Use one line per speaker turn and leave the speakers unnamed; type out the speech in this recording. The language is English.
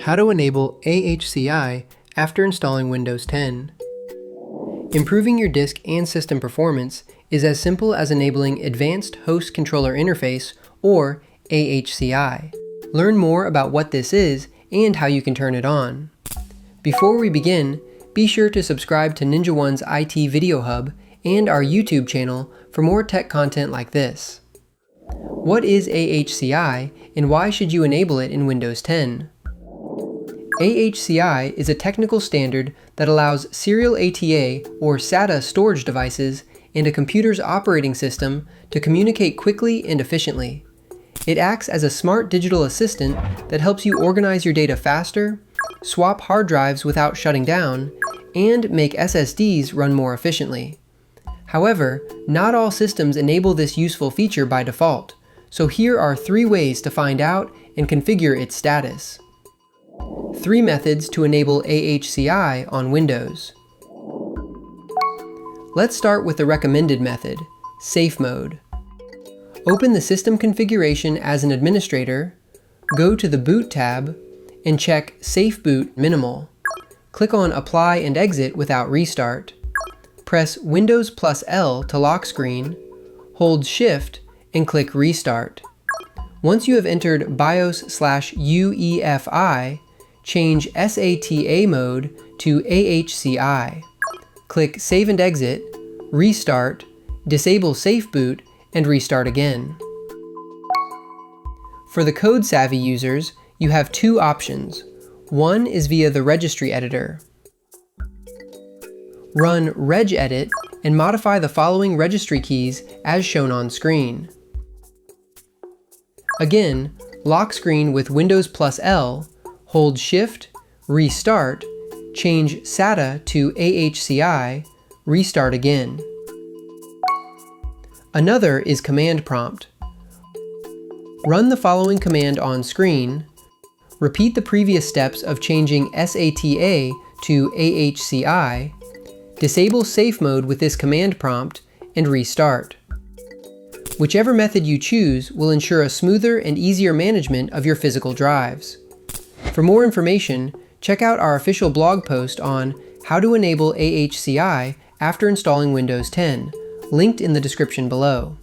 How to enable AHCI after installing Windows 10. Improving your disk and system performance is as simple as enabling Advanced Host Controller Interface, or AHCI. Learn more about what this is and how you can turn it on. Before we begin, be sure to subscribe to NinjaOne's IT Video Hub and our YouTube channel for more tech content like this. What is AHCI and why should you enable it in Windows 10? AHCI is a technical standard that allows serial ATA or SATA storage devices and a computer's operating system to communicate quickly and efficiently. It acts as a smart digital assistant that helps you organize your data faster, swap hard drives without shutting down, and make SSDs run more efficiently. However, not all systems enable this useful feature by default, so here are 3 ways to find out and configure its status. 3 methods to enable AHCI on Windows. Let's start with the recommended method, Safe Mode. Open the system configuration as an administrator, go to the Boot tab, and check Safe Boot Minimal. Click on Apply and Exit without restart. Press Windows plus L to lock screen, hold Shift, and click Restart. Once you have entered BIOS/UEFI, change SATA mode to AHCI. Click Save and Exit, Restart, disable Safe Boot, and restart again. For the code-savvy users, you have 2 options. One is via the registry editor. Run regedit and modify the following registry keys as shown on screen. Again, lock screen with Windows plus L, hold Shift, restart, change SATA to AHCI, restart again. Another is command prompt. Run the following command on screen, repeat the previous steps of changing SATA to AHCI, disable safe mode with this command prompt, and restart. Whichever method you choose will ensure a smoother and easier management of your physical drives. For more information, check out our official blog post on how to enable AHCI after installing Windows 10, linked in the description below.